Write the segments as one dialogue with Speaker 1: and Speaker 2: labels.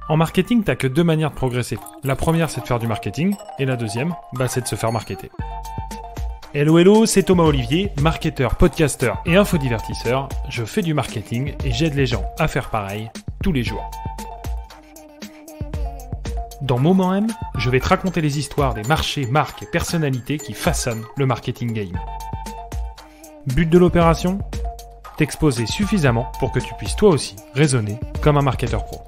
Speaker 1: En marketing, t'as que deux manières de progresser. La première, c'est de faire du marketing, et la deuxième, c'est de se faire marketer. Hello, c'est Thomas Olivier, marketeur, podcasteur et infodivertisseur. Je fais du marketing et j'aide les gens à faire pareil tous les jours. Dans Moment M, je vais te raconter les histoires des marchés, marques et personnalités qui façonnent le marketing game. But de l'opération ? T'exposer suffisamment pour que tu puisses toi aussi raisonner comme un marketeur pro.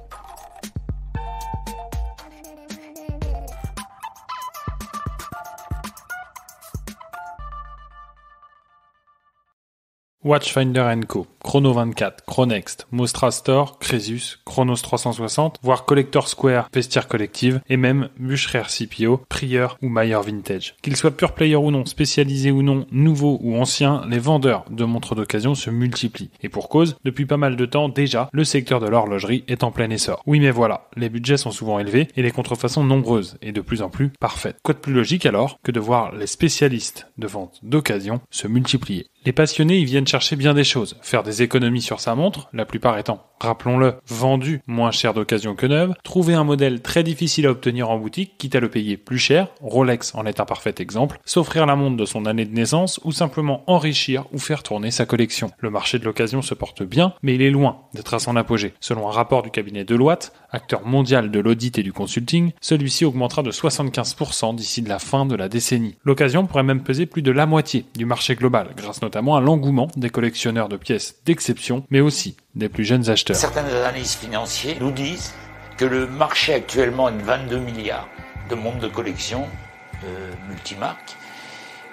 Speaker 1: Watchfinder & Co, Chrono24, Chronext, Mostra Store, Crésus, Chronos 360, voire Collector Square, Vestiaire Collective, et même Bucherer CPO, Prieur ou Mayer Vintage. Qu'ils soient pure player ou non, spécialisés ou non, nouveaux ou anciens, les vendeurs de montres d'occasion se multiplient. Et pour cause, depuis pas mal de temps déjà, le secteur de l'horlogerie est en plein essor. Oui mais voilà, les budgets sont souvent élevés et les contrefaçons nombreuses et de plus en plus parfaites. Quoi de plus logique alors que de voir les spécialistes de vente d'occasion se multiplier. Les passionnés y viennent chercher bien des choses, faire des économies sur sa montre, la plupart étant, rappelons-le, vendue moins cher d'occasion que neuve, trouver un modèle très difficile à obtenir en boutique, quitte à le payer plus cher, Rolex en est un parfait exemple, s'offrir la montre de son année de naissance ou simplement enrichir ou faire tourner sa collection. Le marché de l'occasion se porte bien, mais il est loin d'être à son apogée. Selon un rapport du cabinet Deloitte, acteur mondial de l'audit et du consulting, celui-ci augmentera de 75% d'ici de la fin de la décennie. L'occasion pourrait même peser plus de la moitié du marché global, grâce notamment à l'engouement des collectionneurs de pièces d'exception, mais aussi des plus jeunes acheteurs.
Speaker 2: Certains analystes financiers nous disent que le marché actuellement est de 22 milliards de montres de collection multimarques,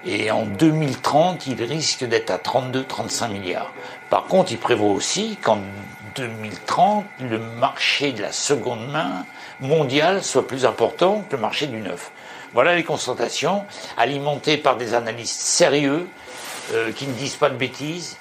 Speaker 2: et en 2030, il risque d'être à 32-35 milliards. Par contre, il prévoit aussi qu'en 2030, le marché de la seconde main mondiale soit plus important que le marché du neuf. Voilà les constatations, alimentées par des analystes sérieux, qui ne disent pas de bêtises,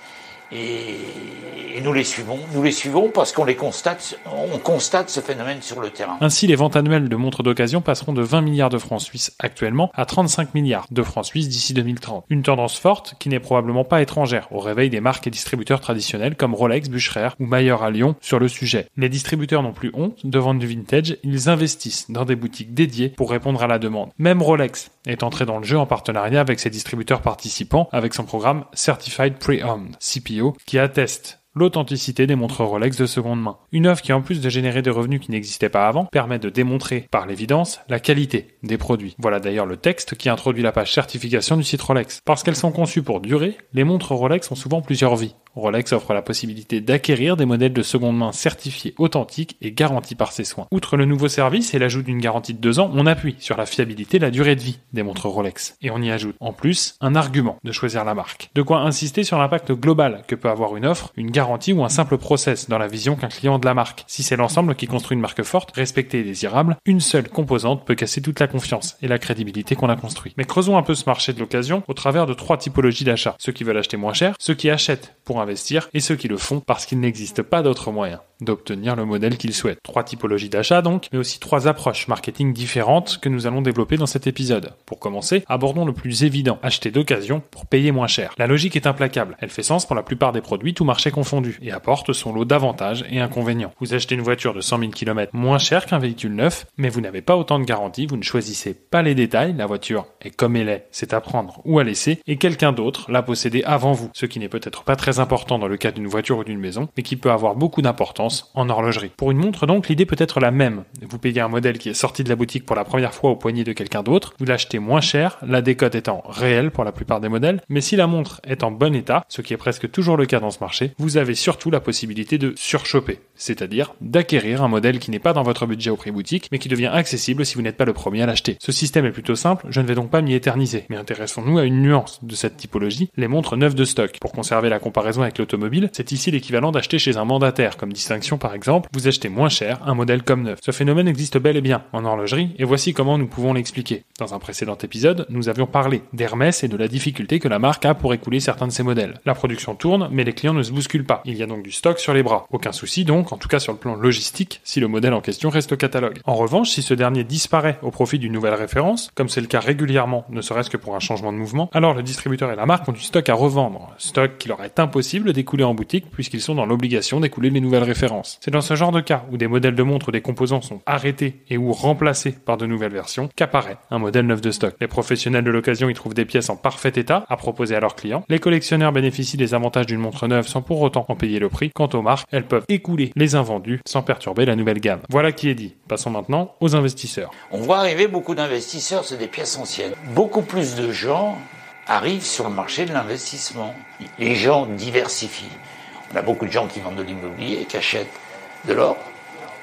Speaker 2: et nous les suivons parce qu'on constate ce phénomène sur le terrain.
Speaker 1: Ainsi, les ventes annuelles de montres d'occasion passeront de 20 milliards de francs suisses actuellement à 35 milliards de francs suisses d'ici 2030. Une tendance forte qui n'est probablement pas étrangère au réveil des marques et distributeurs traditionnels comme Rolex, Bucherer ou Mayer à Lyon sur le sujet. Les distributeurs n'ont plus honte de vendre du vintage, ils investissent dans des boutiques dédiées pour répondre à la demande. Même Rolex est entré dans le jeu en partenariat avec ses distributeurs participants avec son programme Certified Pre-Owned, CPO, qui atteste l'authenticité des montres Rolex de seconde main. Une offre qui, en plus de générer des revenus qui n'existaient pas avant, permet de démontrer, par l'évidence, la qualité des produits. Voilà d'ailleurs le texte qui introduit la page certification du site Rolex. Parce qu'elles sont conçues pour durer, les montres Rolex ont souvent plusieurs vies. Rolex offre la possibilité d'acquérir des modèles de seconde main certifiés authentiques et garantis par ses soins. Outre le nouveau service et l'ajout d'une garantie de 2 ans, on appuie sur la fiabilité et la durée de vie des montres Rolex. Et on y ajoute, en plus, un argument de choisir la marque. De quoi insister sur l'impact global que peut avoir une offre, une garantie ou un simple process dans la vision qu'un client a de la marque. Si c'est l'ensemble qui construit une marque forte, respectée et désirable, une seule composante peut casser toute la confiance et la crédibilité qu'on a construit. Mais creusons un peu ce marché de l'occasion au travers de 3 typologies d'achats. Ceux qui veulent acheter moins cher, ceux qui achètent pour investir et ceux qui le font parce qu'il n'existe pas d'autre moyen d'obtenir le modèle qu'ils souhaitent. 3 typologies d'achats donc, mais aussi 3 approches marketing différentes que nous allons développer dans cet épisode. Pour commencer, abordons le plus évident, acheter d'occasion pour payer moins cher. La logique est implacable, elle fait sens pour la plupart des produits, tout marché confondu, et apporte son lot d'avantages et inconvénients. Vous achetez une voiture de 100 000 km moins cher qu'un véhicule neuf, mais vous n'avez pas autant de garantie, vous ne choisissez pas les détails, la voiture est comme elle est, c'est à prendre ou à laisser, et quelqu'un d'autre l'a possédée avant vous, ce qui n'est peut-être pas très important dans le cas d'une voiture ou d'une maison, mais qui peut avoir beaucoup d'importance en horlogerie. Pour une montre donc, l'idée peut être la même. Vous payez un modèle qui est sorti de la boutique pour la première fois au poignet de quelqu'un d'autre, vous l'achetez moins cher, la décote étant réelle pour la plupart des modèles, mais si la montre est en bon état, ce qui est presque toujours le cas dans ce marché, vous avez surtout la possibilité de surchoper, c'est-à-dire d'acquérir un modèle qui n'est pas dans votre budget au prix boutique, mais qui devient accessible si vous n'êtes pas le premier à l'acheter. Ce système est plutôt simple, je ne vais donc pas m'y éterniser, mais intéressons-nous à une nuance de cette typologie, les montres neuves de stock. Pour conserver la comparaison avec l'automobile, c'est ici l'équivalent d'acheter chez un mandataire, comme distinction par exemple, vous achetez moins cher un modèle comme neuf. Ce phénomène existe bel et bien en horlogerie, et voici comment nous pouvons l'expliquer. Dans un précédent épisode, nous avions parlé d'Hermès et de la difficulté que la marque a pour écouler certains de ses modèles. La production tourne, mais les clients ne se bousculent pas. Il y a donc du stock sur les bras. Aucun souci donc, en tout cas sur le plan logistique, si le modèle en question reste au catalogue. En revanche, si ce dernier disparaît au profit d'une nouvelle référence, comme c'est le cas régulièrement, ne serait-ce que pour un changement de mouvement, alors le distributeur et la marque ont du stock à revendre. Stock qu'il leur est impossible impossible d'écouler en boutique puisqu'ils sont dans l'obligation d'écouler les nouvelles références. C'est dans ce genre de cas où des modèles de montres ou des composants sont arrêtés et ou remplacés par de nouvelles versions qu'apparaît un modèle neuf de stock. Les professionnels de l'occasion y trouvent des pièces en parfait état à proposer à leurs clients. Les collectionneurs bénéficient des avantages d'une montre neuve sans pour autant en payer le prix. Quant aux marques, elles peuvent écouler les invendus sans perturber la nouvelle gamme. Voilà qui est dit. Passons maintenant aux investisseurs.
Speaker 2: On voit arriver beaucoup d'investisseurs sur des pièces anciennes. Beaucoup plus de gens arrivent sur le marché de l'investissement. Les gens diversifient. On a beaucoup de gens qui vendent de l'immobilier, qui achètent de l'or,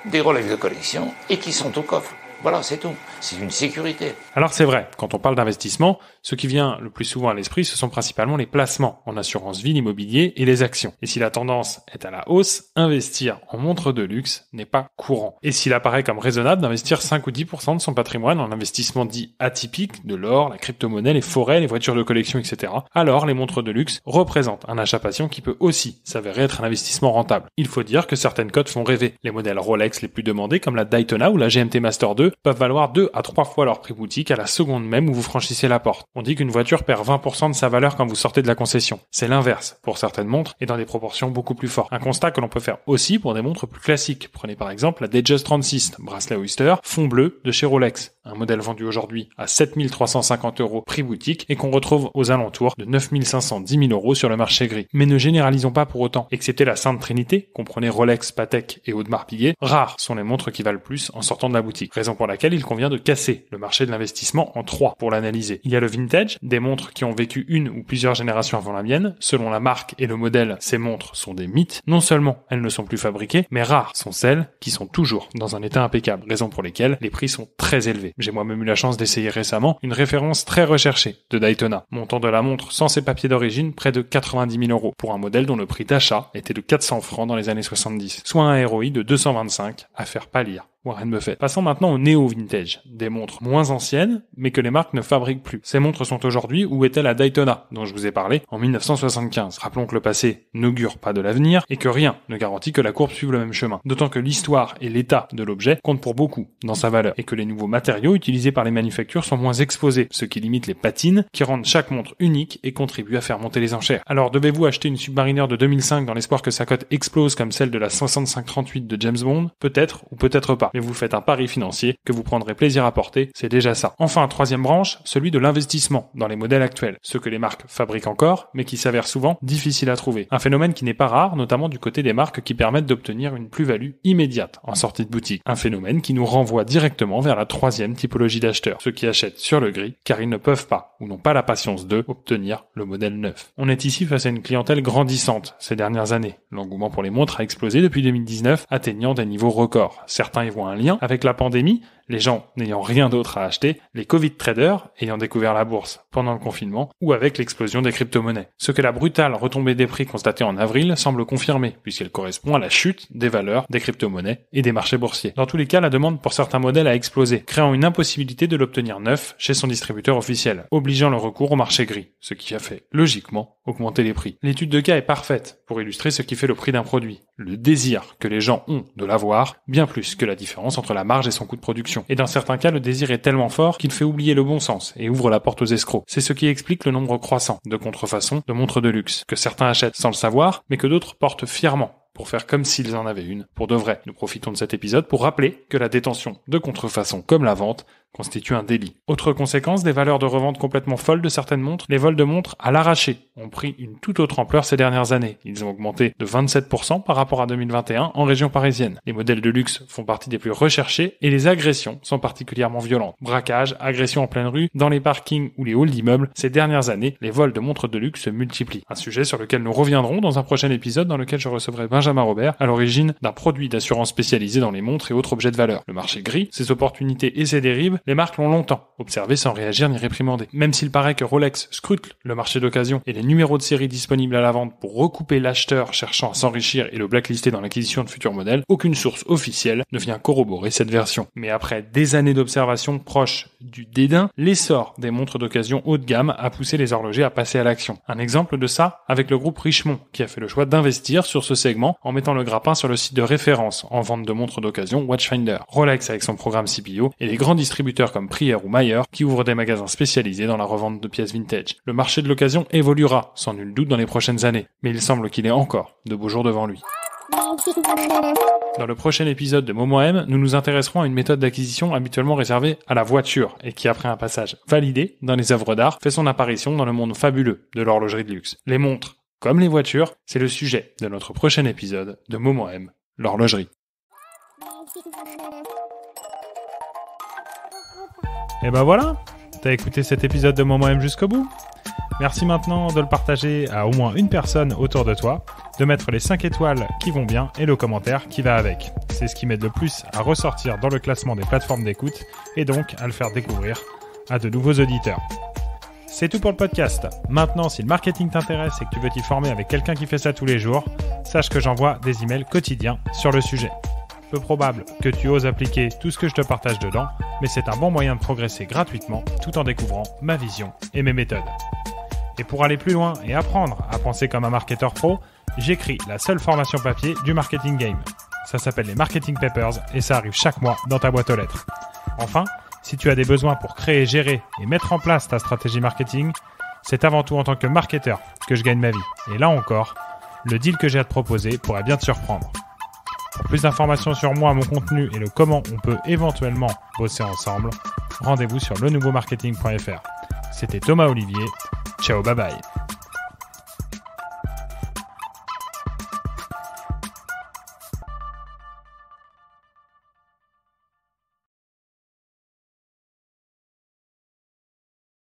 Speaker 2: des Rolex de collection et qui sont au coffre. Voilà, c'est tout. C'est une sécurité.
Speaker 1: Alors c'est vrai, quand on parle d'investissement, ce qui vient le plus souvent à l'esprit, ce sont principalement les placements en assurance vie, l'immobilier et les actions. Et si la tendance est à la hausse, investir en montre de luxe n'est pas courant. Et s'il apparaît comme raisonnable d'investir 5 ou 10% de son patrimoine en investissement dit atypique, de l'or, la crypto-monnaie, les forêts, les voitures de collection, etc., alors les montres de luxe représentent un achat passion qui peut aussi s'avérer être un investissement rentable. Il faut dire que certaines cotes font rêver. Les modèles Rolex les plus demandés, comme la Daytona ou la GMT Master 2, peuvent valoir 2 à 3 fois leur prix boutique à la seconde même où vous franchissez la porte. On dit qu'une voiture perd 20% de sa valeur quand vous sortez de la concession. C'est l'inverse pour certaines montres et dans des proportions beaucoup plus fortes. Un constat que l'on peut faire aussi pour des montres plus classiques. Prenez par exemple la Datejust 36, bracelet Oyster, fond bleu de chez Rolex. Un modèle vendu aujourd'hui à 7 350 € prix boutique et qu'on retrouve aux alentours de 9 510 000 € sur le marché gris. Mais ne généralisons pas pour autant. Excepté la Sainte Trinité, comprenez Rolex, Patek et Audemars Piguet, rares sont les montres qui valent plus en sortant de la boutique. Raison pour laquelle il convient de casser le marché de l'investissement en 3 pour l'analyser. Il y a le vintage, des montres qui ont vécu une ou plusieurs générations avant la mienne. Selon la marque et le modèle, ces montres sont des mythes. Non seulement elles ne sont plus fabriquées, mais rares sont celles qui sont toujours dans un état impeccable. Raison pour lesquelles les prix sont très élevés. J'ai moi-même eu la chance d'essayer récemment une référence très recherchée de Daytona. Montant de la montre sans ses papiers d'origine, près de 90 000 € pour un modèle dont le prix d'achat était de 400 francs dans les années 70. Soit un ROI de 225 à faire pâlir Warren Buffett. Passons maintenant au néo-vintage, des montres moins anciennes, mais que les marques ne fabriquent plus. Ces montres sont aujourd'hui où était la Daytona, dont je vous ai parlé, en 1975. Rappelons que le passé n'augure pas de l'avenir, et que rien ne garantit que la courbe suive le même chemin. D'autant que l'histoire et l'état de l'objet comptent pour beaucoup dans sa valeur, et que les nouveaux matériaux utilisés par les manufactures sont moins exposés, ce qui limite les patines, qui rendent chaque montre unique et contribuent à faire monter les enchères. Alors devez-vous acheter une Submariner de 2005 dans l'espoir que sa cote explose comme celle de la 6538 de James Bond? Peut-être ou peut-être pas. Mais vous faites un pari financier que vous prendrez plaisir à porter, c'est déjà ça. Enfin, troisième branche, celui de l'investissement dans les modèles actuels, ceux que les marques fabriquent encore, mais qui s'avèrent souvent difficiles à trouver. Un phénomène qui n'est pas rare, notamment du côté des marques qui permettent d'obtenir une plus-value immédiate en sortie de boutique. Un phénomène qui nous renvoie directement vers la troisième typologie d'acheteurs, ceux qui achètent sur le gris, car ils ne peuvent pas, ou n'ont pas la patience de, obtenir le modèle neuf. On est ici face à une clientèle grandissante ces dernières années. L'engouement pour les montres a explosé depuis 2019, atteignant des niveaux records. Certains y voient un lien avec la pandémie, les gens n'ayant rien d'autre à acheter, les Covid traders ayant découvert la bourse pendant le confinement, ou avec l'explosion des crypto-monnaies. Ce que la brutale retombée des prix constatée en avril semble confirmer, puisqu'elle correspond à la chute des valeurs des crypto-monnaies et des marchés boursiers. Dans tous les cas, la demande pour certains modèles a explosé, créant une impossibilité de l'obtenir neuf chez son distributeur officiel, obligeant le recours au marché gris, ce qui a fait, logiquement, augmenter les prix. L'étude de cas est parfaite pour illustrer ce qui fait le prix d'un produit. Le désir que les gens ont de l'avoir, bien plus que la différence entre la marge et son coût de production. Et dans certains cas, le désir est tellement fort qu'il fait oublier le bon sens et ouvre la porte aux escrocs. C'est ce qui explique le nombre croissant de contrefaçons de montres de luxe, que certains achètent sans le savoir, mais que d'autres portent fièrement pour faire comme s'ils en avaient une. Pour de vrai, nous profitons de cet épisode pour rappeler que la détention de contrefaçons comme la vente constitue un délit. Autre conséquence, des valeurs de revente complètement folles de certaines montres, les vols de montres à l'arraché ont pris une toute autre ampleur ces dernières années. Ils ont augmenté de 27% par rapport à 2021 en région parisienne. Les modèles de luxe font partie des plus recherchés et les agressions sont particulièrement violentes. Braquages, agressions en pleine rue, dans les parkings ou les halls d'immeubles, ces dernières années, les vols de montres de luxe se multiplient. Un sujet sur lequel nous reviendrons dans un prochain épisode dans lequel je recevrai Benjamin Robert, à l'origine d'un produit d'assurance spécialisé dans les montres et autres objets de valeur. Le marché gris, ses opportunités et ses dérives, les marques l'ont longtemps observé sans réagir ni réprimander. Même s'il paraît que Rolex scrute le marché d'occasion et les numéros de série disponibles à la vente pour recouper l'acheteur cherchant à s'enrichir et le blacklister dans l'acquisition de futurs modèles, aucune source officielle ne vient corroborer cette version. Mais après des années d'observation proche du dédain, l'essor des montres d'occasion haut de gamme a poussé les horlogers à passer à l'action. Un exemple de ça avec le groupe Richemont qui a fait le choix d'investir sur ce segment en mettant le grappin sur le site de référence en vente de montres d'occasion Watchfinder. Rolex avec son programme CPO et les grands distributeurs distributeurs comme Prier ou Mayer qui ouvrent des magasins spécialisés dans la revente de pièces vintage. Le marché de l'occasion évoluera, sans nul doute, dans les prochaines années, mais il semble qu'il ait encore de beaux jours devant lui. Dans le prochain épisode de Momo M, nous nous intéresserons à une méthode d'acquisition habituellement réservée à la voiture et qui, après un passage validé dans les œuvres d'art, fait son apparition dans le monde fabuleux de l'horlogerie de luxe. Les montres, comme les voitures, c'est le sujet de notre prochain épisode de Momo M, l'horlogerie. Et ben voilà, t'as écouté cet épisode de Momo M jusqu'au bout. Merci maintenant de le partager à au moins une personne autour de toi, de mettre les 5 étoiles qui vont bien et le commentaire qui va avec. C'est ce qui m'aide le plus à ressortir dans le classement des plateformes d'écoute et donc à le faire découvrir à de nouveaux auditeurs. C'est tout pour le podcast. Maintenant, si le marketing t'intéresse et que tu veux t'y former avec quelqu'un qui fait ça tous les jours, sache que j'envoie des emails quotidiens sur le sujet. Peu probable que tu oses appliquer tout ce que je te partage dedans, mais c'est un bon moyen de progresser gratuitement tout en découvrant ma vision et mes méthodes. Et pour aller plus loin et apprendre à penser comme un marketeur pro, j'écris la seule formation papier du marketing game. Ça s'appelle les Marketing Papers et ça arrive chaque mois dans ta boîte aux lettres. Enfin, si tu as des besoins pour créer, gérer et mettre en place ta stratégie marketing, c'est avant tout en tant que marketeur que je gagne ma vie. Et là encore, le deal que j'ai à te proposer pourrait bien te surprendre. Pour plus d'informations sur moi, mon contenu et le comment on peut éventuellement bosser ensemble, rendez-vous sur lenouveaumarketing.fr. C'était Thomas Olivier. Ciao, bye bye.